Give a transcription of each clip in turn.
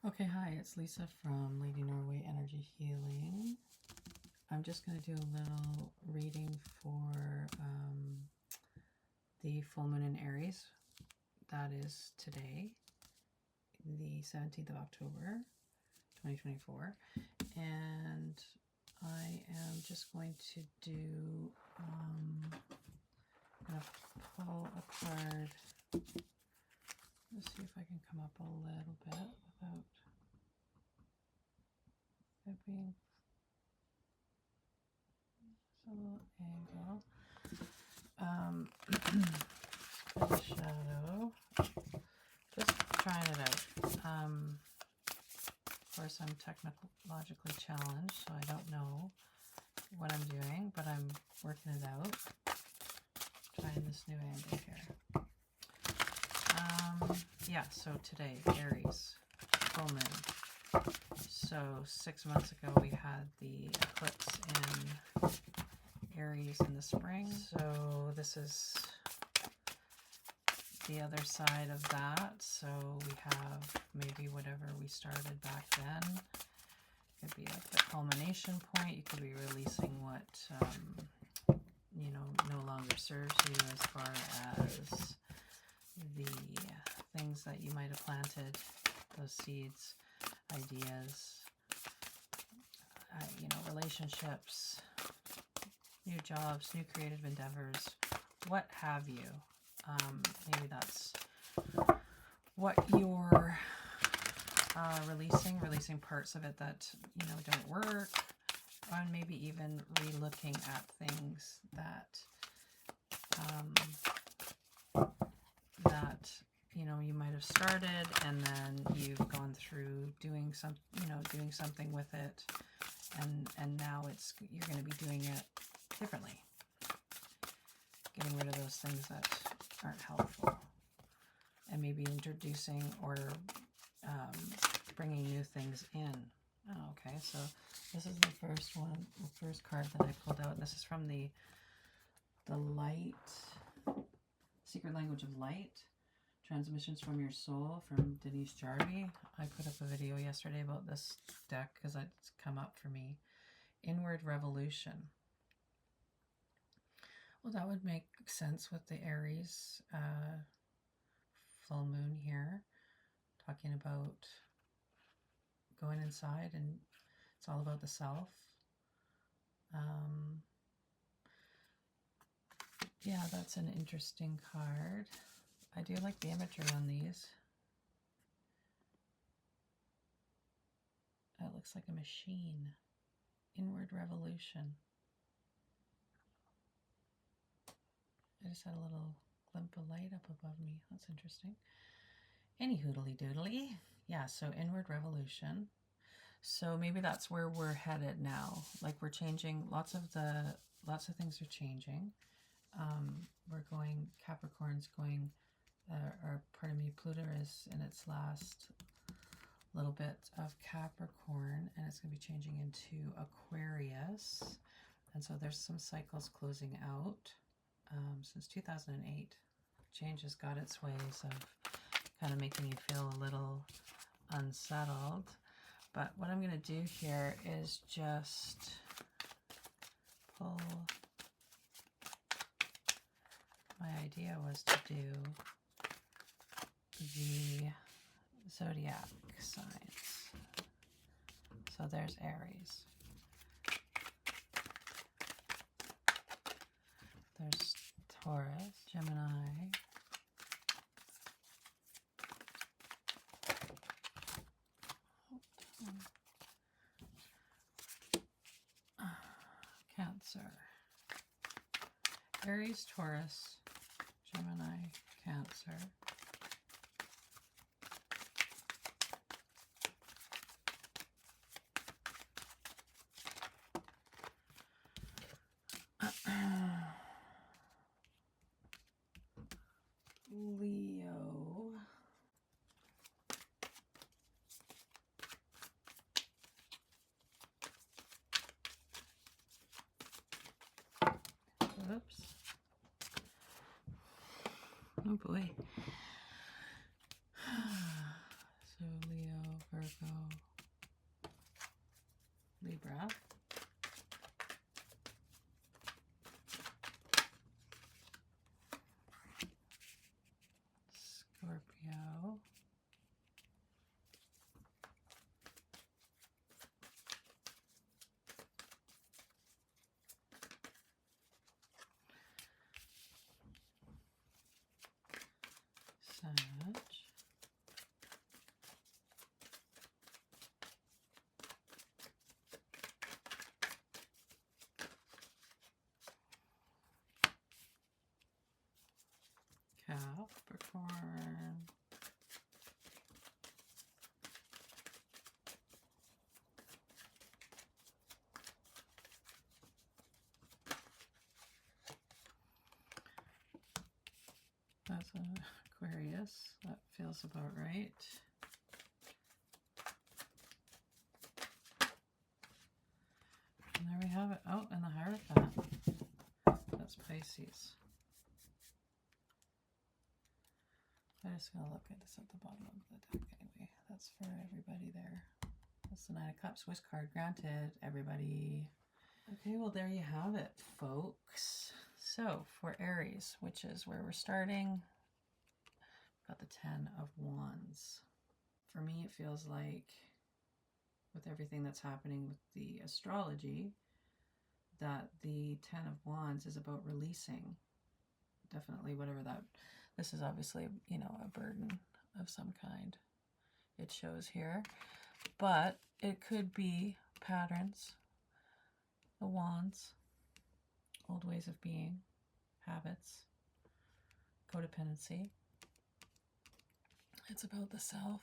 Okay, hi, it's Lisa from Lady Norway Energy Healing. I'm just going to do a little reading for the full moon in Aries. That is today, the 17th of October, 2024. And I am just going to do, I'm going to pull a card. Let's see if I can come up a little bit without it being a little angle. For the shadow, just trying it out. Of course, I'm technologically challenged, so I don't know what I'm doing, but I'm working it out. Trying this new angle here. Yeah, so today, Aries, full moon. So 6 months ago, we had the eclipse in Aries in the spring. So this is the other side of that. So we have maybe whatever we started back then. Could be like the culmination point. You could be releasing what, you know, no longer serves you as far as the things that you might have planted, those seeds, ideas, you know, relationships, new jobs, new creative endeavors, what have you. Maybe that's what you're releasing parts of it that, you know, don't work, and maybe even re-looking at things that that, you know, you might have started and then you've gone through doing something with it, and now you're going to be doing it differently, getting rid of those things that aren't helpful, and maybe introducing or bringing new things in. Oh, okay, so this is the first one, the first card that I pulled out. This is from the Light, Secret Language of Light, Transmissions from Your Soul, from Denise Jarvie. I put up a video yesterday about this deck because it's come up for me. Inward Revolution. Well, that would make sense with the Aries full moon here, talking about going inside, and it's all about the self. Yeah, that's an interesting card. I do like the imagery on these. It looks like a machine. Inward Revolution. I just had a little glint of light up above me. That's interesting. Any hoodly doodly. Yeah, so Inward Revolution. So maybe that's where we're headed now. Like, we're changing, lots of things are changing. We're going, Capricorn's going, or pardon me, Pluto is in its last little bit of Capricorn, and it's going to be changing into Aquarius. And so there's some cycles closing out. Since 2008, change has got its ways of kind of making you feel a little unsettled. But what I'm going to do here is just pull. My idea was to do the zodiac signs. So there's Aries. There's Taurus, Gemini, Cancer. Aries, Taurus, Gemini, Cancer. Leo. Oops. Oh boy. So Leo, Virgo, Libra. Scorpio. Sag. Capricorn. That's an Aquarius. That feels about right. And there we have it. Oh, and the Hierophant. That's Pisces. I'm just going to look at this at the bottom of the deck anyway. That's for everybody there. That's the Nine of Cups. Wish card granted, everybody. Okay, well, there you have it, folks. So, for Aries, which is where we're starting, got the Ten of Wands. For me, it feels like, with everything that's happening with the astrology, that the Ten of Wands is about releasing. Definitely, whatever that... This is obviously, you know, a burden of some kind. It shows here. But it could be patterns, the wands, old ways of being, habits, codependency. It's about the self.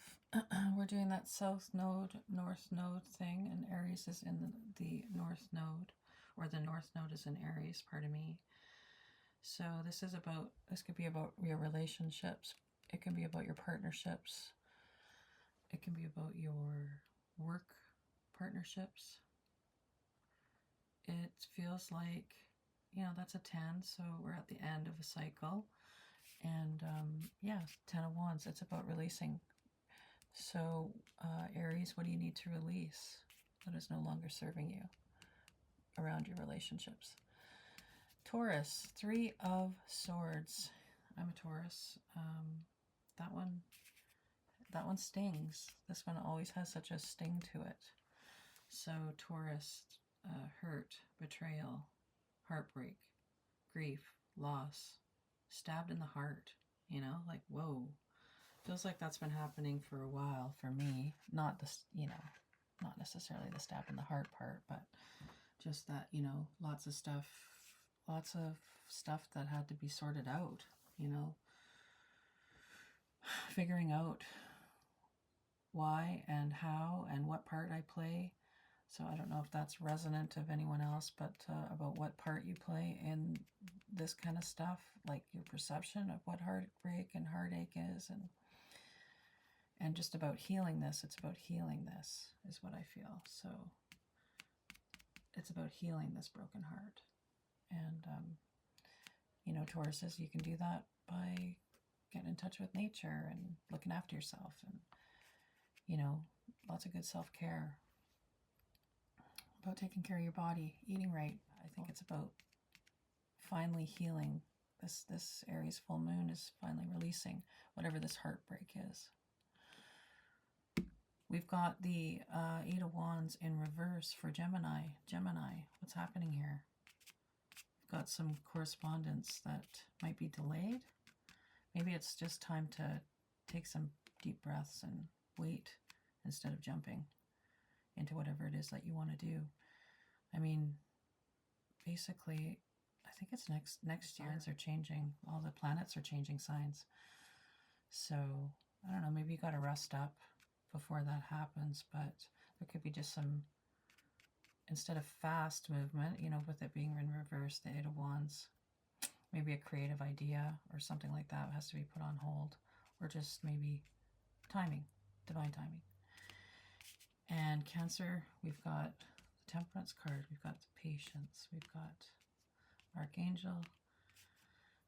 We're doing that south node, north node thing, and Aries is in the north node, or the north node is in Aries, pardon me. So this is about, this could be about your relationships. It can be about your partnerships. It can be about your work partnerships. It feels like, you know, that's a 10, so we're at the end of a cycle. And yeah, 10 of Wands, it's about releasing. So Aries, what do you need to release that is no longer serving you around your relationships? Taurus, 3 of Swords. I'm a Taurus. That one stings. This one always has such a sting to it. So Taurus, hurt, betrayal, heartbreak, grief, loss, stabbed in the heart, you know, like, whoa. Feels like that's been happening for a while for me. Not this, you know, not necessarily the stab in the heart part, but just that, you know, lots of stuff that had to be sorted out, you know, figuring out why and how and what part I play. So I don't know if that's resonant of anyone else, but about what part you play in this kind of stuff, like your perception of what heartbreak and heartache is, and just about healing this. It's about healing this, is what I feel. So it's about healing this broken heart. And, you know, Tauruses, you can do that by getting in touch with nature and looking after yourself and, you know, lots of good self-care. About taking care of your body, eating right. I think it's about finally healing. This Aries full moon is finally releasing whatever this heartbreak is. We've got the 8 of Wands in reverse for Gemini. Gemini, what's happening here? We've got some correspondence that might be delayed. Maybe it's just time to take some deep breaths and wait instead of jumping into whatever it is that you want to do. I mean, basically, I think it's next year. Signs are changing. All the planets are changing signs. So, I don't know, maybe you got to rest up before that happens, but there could be just some, instead of fast movement, you know, with it being in reverse, the 8 of Wands, maybe a creative idea or something like that has to be put on hold, or just maybe timing, divine timing. And Cancer, we've got the Temperance card, we've got the Patience, we've got Archangel,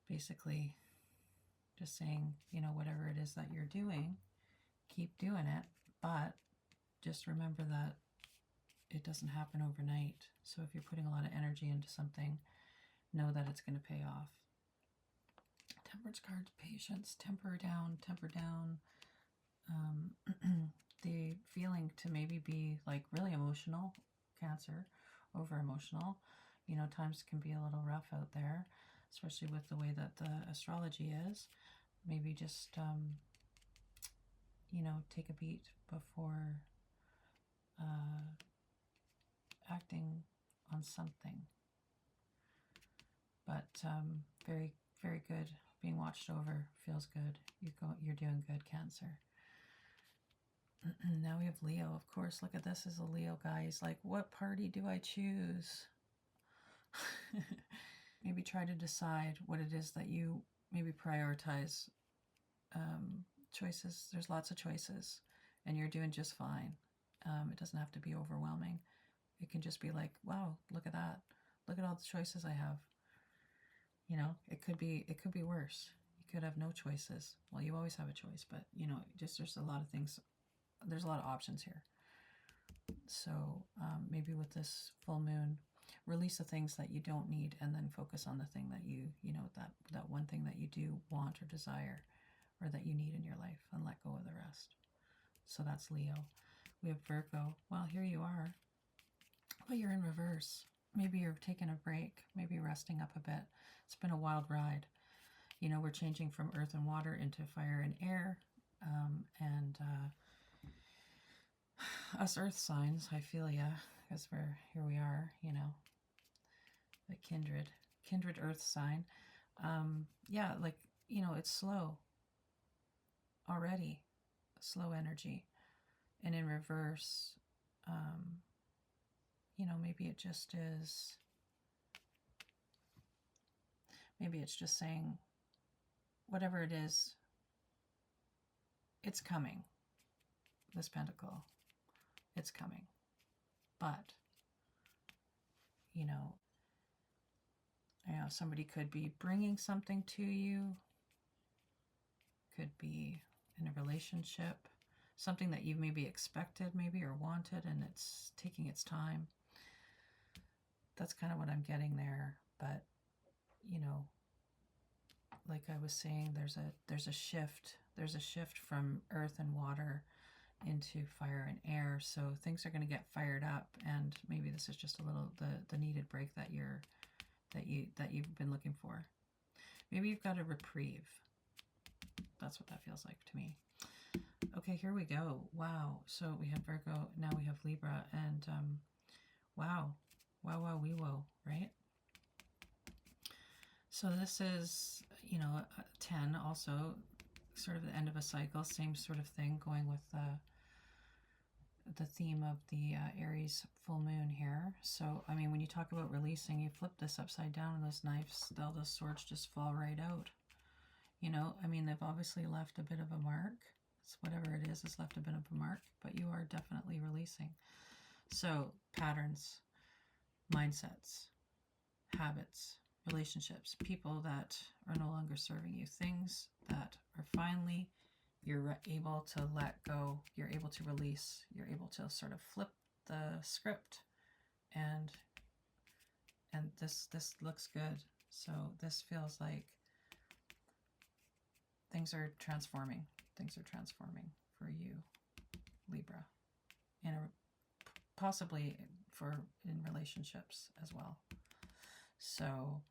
basically just saying, you know, whatever it is that you're doing, keep doing it, but just remember that it doesn't happen overnight. So if you're putting a lot of energy into something, know that it's going to pay off. Temperance card, patience, temper down, temper down. The feeling to maybe be like really emotional, Cancer, over emotional. You know, times can be a little rough out there, especially with the way that the astrology is. Maybe just, you know, take a beat before acting on something. But very, very good. Being watched over feels good. You're doing good, Cancer. Now we have Leo, of course. Look at this as a Leo guy. He's like, what party do I choose? Maybe try to decide what it is that you maybe prioritize. Choices. There's lots of choices, and you're doing just fine. It doesn't have to be overwhelming. It can just be like, wow, look at that. Look at all the choices I have. You know, it could be worse. You could have no choices. Well, you always have a choice, but you know, just there's a lot of things. There's a lot of options here. So maybe with this full moon, release the things that you don't need, and then focus on the thing that you know, that one thing that you do want or desire, or that you need in your life, and let go of the rest. So that's Leo. We have Virgo. Well, here you are, but you're in reverse. Maybe you're taking a break, maybe resting up a bit. It's been a wild ride. You know, we're changing from earth and water into fire and air. Us earth signs, I feel ya, because here we are, you know, the kindred earth sign. Yeah, like, you know, it's slow already, slow energy. And in reverse, you know, maybe it just is, maybe it's just saying, whatever it is, it's coming. This pentacle, it's coming. But, you know, somebody could be bringing something to you, could be in a relationship, something that you maybe expected maybe or wanted, and it's taking its time. That's kind of what I'm getting there. But, you know, like I was saying, there's a shift from earth and water into fire and air. So things are going to get fired up, and maybe this is just a little the needed break that you've been looking for. Maybe you've got a reprieve. That's what that feels like to me. Okay, here we go. Wow. So we have Virgo, now we have Libra, and wow, wee whoa, right? So this is, you know, 10 also, sort of the end of a cycle, same sort of thing, going with the theme of the Aries full moon here. So, I mean, when you talk about releasing, you flip this upside down and those knives, those swords just fall right out. You know, I mean, they've obviously left a bit of a mark. It's whatever it is, it's left a bit of a mark, but you are definitely releasing. So, patterns, mindsets, habits, relationships, people that are no longer serving you, things that are finally, you're able to let go, you're able to release, you're able to sort of flip the script, and this looks good. So this feels like things are transforming for you, Libra, and possibly in relationships as well. So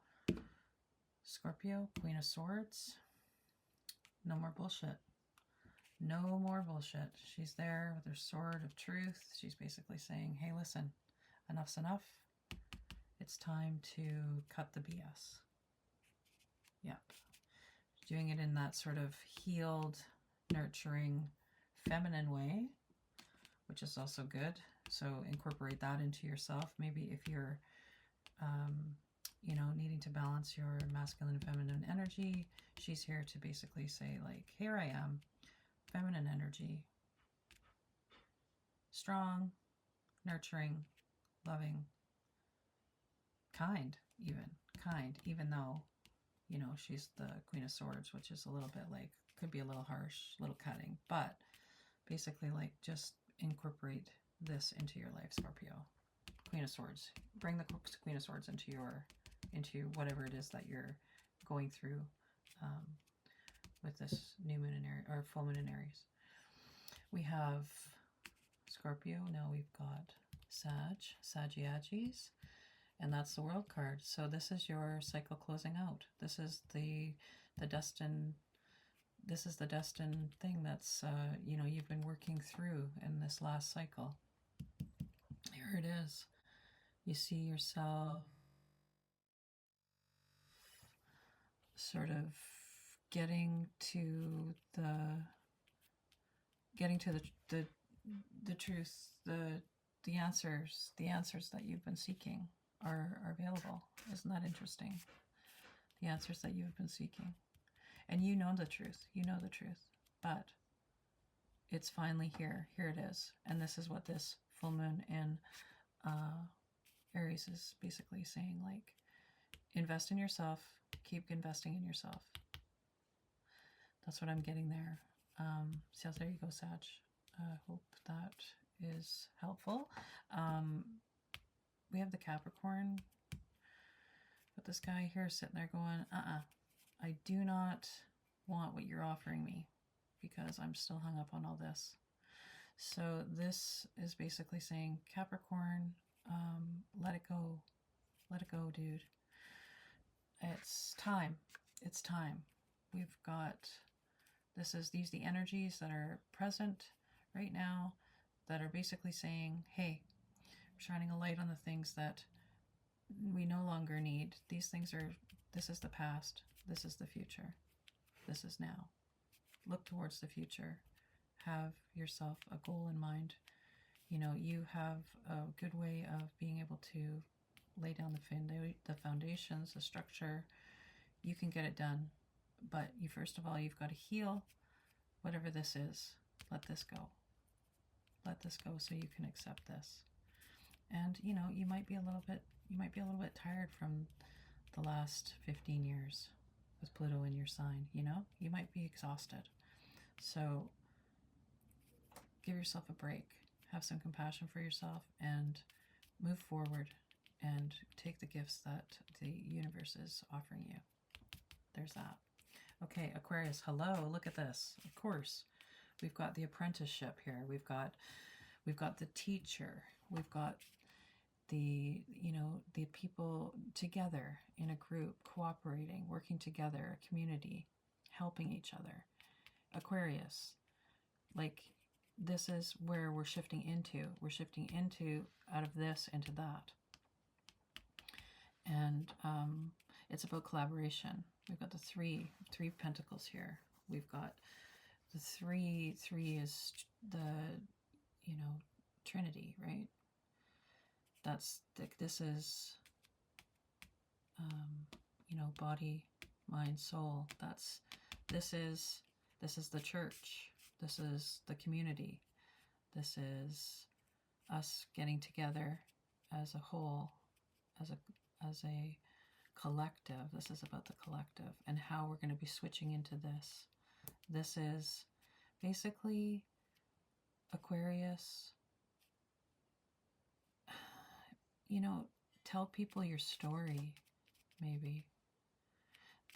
Scorpio, Queen of Swords, no more bullshit. No more bullshit. She's there with her sword of truth. She's basically saying, hey, listen, enough's enough. It's time to cut the BS. Yep. Doing it in that sort of healed, nurturing, feminine way, which is also good. So incorporate that into yourself. Maybe if you're, you know, needing to balance your masculine and feminine energy, she's here to basically say, like, here I am, feminine energy, strong, nurturing, loving, kind, even though, you know, she's the Queen of Swords, which is a little bit like, could be a little harsh, a little cutting, but basically, like, just incorporate this into your life, Scorpio. Queen of Swords. Bring the Queen of Swords into whatever it is that you're going through with this new moon in Aries, or full moon in Aries. We have Scorpio. Now we've got Sagittarius, and that's the World card. So this is your cycle closing out. This is the destined. This is the destined thing that's you know, you've been working through in this last cycle. Here it is. You see yourself sort of getting to the truth, the answers that you've been seeking are available. Isn't that interesting? The answers that you've been seeking. And you know the truth. You know the truth. But it's finally here. Here it is. And this is what this full moon in Aries is basically saying. Like, invest in yourself. Keep investing in yourself. That's what I'm getting there. So there you go, Sag. Hope that is helpful. We have the Capricorn. But this guy here is sitting there going, I do not want what you're offering me because I'm still hung up on all this. So this is basically saying, Capricorn, let it go. Let it go, dude. It's time. It's time. We've got, these the energies that are present right now that are basically saying, hey, shining a light on the things that we no longer need. These things are, this is the past. This is the future. This is now. Look towards the future. Have yourself a goal in mind. You know, you have a good way of being able to lay down the foundations, the structure. You can get it done. But you, first of all, you've got to heal whatever this is. Let this go. Let this go so you can accept this. And, you know, you might be a little bit tired from the last 15 years with Pluto in your sign, you know? You might be exhausted. So give yourself a break. Have some compassion for yourself and move forward and take the gifts that the universe is offering you. There's that. Okay, Aquarius, hello, look at this. Of course, we've got the apprenticeship here. We've got the teacher. We've got the, you know, the people together in a group, cooperating, working together, a community, helping each other. Aquarius, like, this is where we're shifting into. We're shifting into, out of this into that. And it's about collaboration. We've got the three pentacles here. We've got the three is the, you know, Trinity, right? That's, this is, you know, body, mind, soul. This is the church. This is the community. This is us getting together as a whole, as a collective. This is about the collective and how we're going to be switching into this. This is basically, Aquarius, you know, tell people your story, maybe.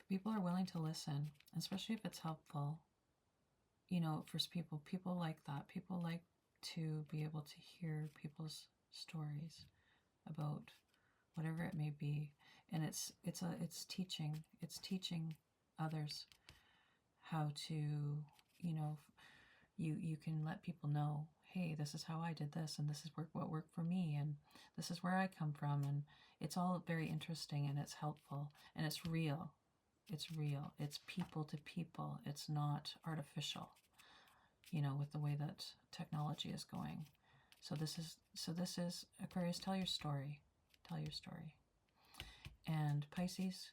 People are willing to listen, especially if it's helpful. You know, for people like that. People like to be able to hear people's stories about whatever it may be. And it's teaching. It's teaching others how to, you know, you can let people know, hey, this is how I did this, and this is what worked for me, and this is where I come from, and it's all very interesting, and it's helpful, and it's real. It's real. It's people to people. It's not artificial, you know, with the way that technology is going. So this is Aquarius, tell your story. Tell your story. And Pisces,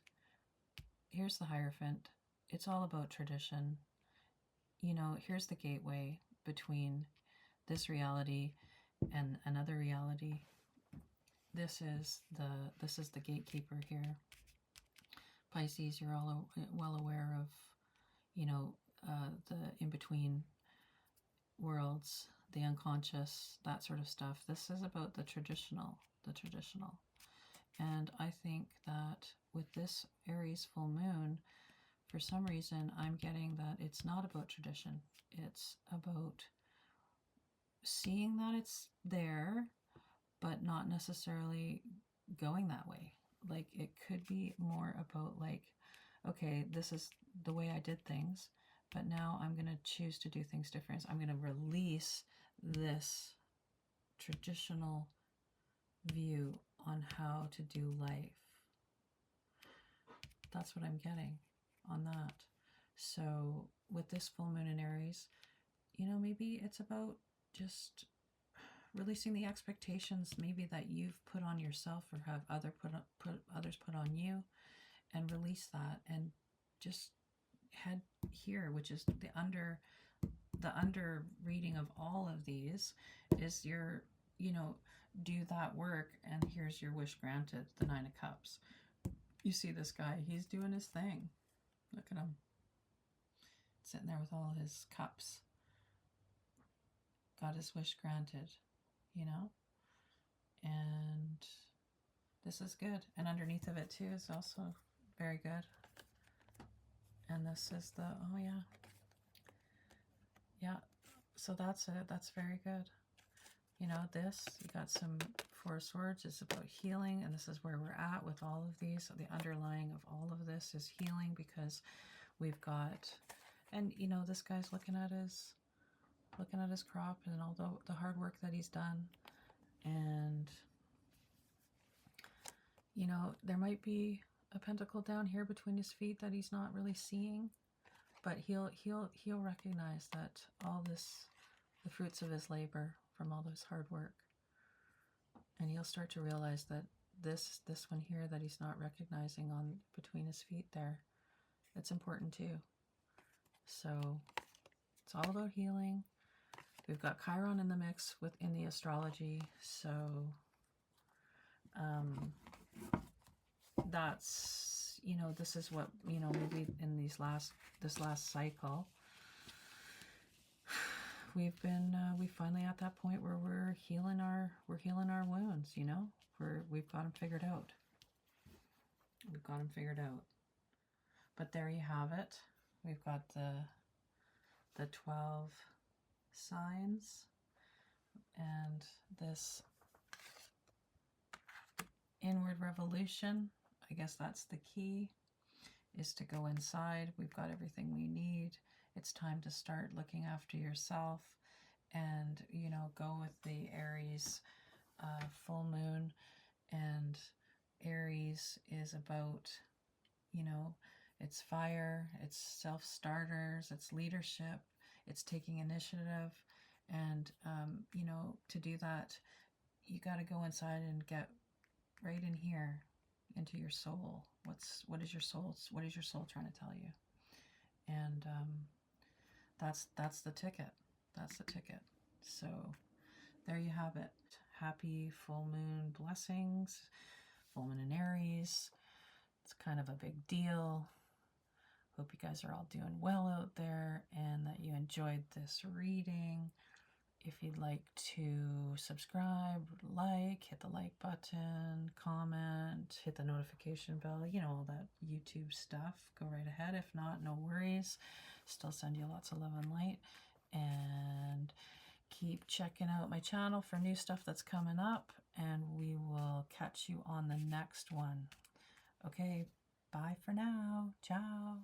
here's the Hierophant. It's all about tradition. You know, here's the gateway between this reality and another reality. This is the gatekeeper here. Pisces, you're all well aware of, you know, the in-between worlds, the unconscious, that sort of stuff. This is about the traditional, And I think that with this Aries full moon, for some reason, I'm getting that it's not about tradition. It's about seeing that it's there, but not necessarily going that way. Like, it could be more about like, okay, this is the way I did things, but now I'm going to choose to do things different. I'm going to release this traditional view on how to do life. That's what I'm getting on that. So with this full moon in Aries, you know, maybe it's about just releasing the expectations maybe that you've put on yourself or have others put on you, and release that and just head here, which is the under reading of all of these is your, you know, do that work and here's your wish granted, the Nine of Cups. You see this guy, he's doing his thing. Look at him. Sitting there with all his cups. Got his wish granted, you know? And this is good. And underneath of it too is also very good. And this is the, oh yeah. Yeah, so that's it. That's very good. You know, this, you got some Four of Swords. It's about healing, and this is where we're at with all of these. So the underlying of all of this is healing, because we've got, and you know, this guy's looking at his crop and all the hard work that he's done. And you know, there might be a pentacle down here between his feet that he's not really seeing, but he'll recognize that all this, the fruits of his labor from all this hard work, and he'll start to realize that this one here that he's not recognizing on between his feet there, it's important too. So it's all about healing. We've got Chiron in the mix within the astrology, so that's, you know, this is what, you know, maybe in this last cycle, we finally at that point where we're healing our wounds, you know, we've got them figured out. But there you have it. We've got the 12 signs, and this inward revolution, I guess that's the key, is to go inside. We've got everything we need. It's time to start looking after yourself, and, you know, go with the Aries full moon. And Aries is about, you know, it's fire, it's self-starters, it's leadership, it's taking initiative. And, you know, to do that, you got to go inside and get right in here into your soul. What is your soul trying to tell you? And that's the ticket. So there you have it. Happy full moon blessings. Full moon in Aries. It's kind of a big deal. Hope you guys are all doing well out there and that you enjoyed this reading. If you'd like to subscribe, hit the like button, comment, hit the notification bell, you know, all that YouTube stuff, go right ahead. If not, no worries. Still send you lots of love and light. And keep checking out my channel for new stuff that's coming up. And we will catch you on the next one. Okay, bye for now. Ciao.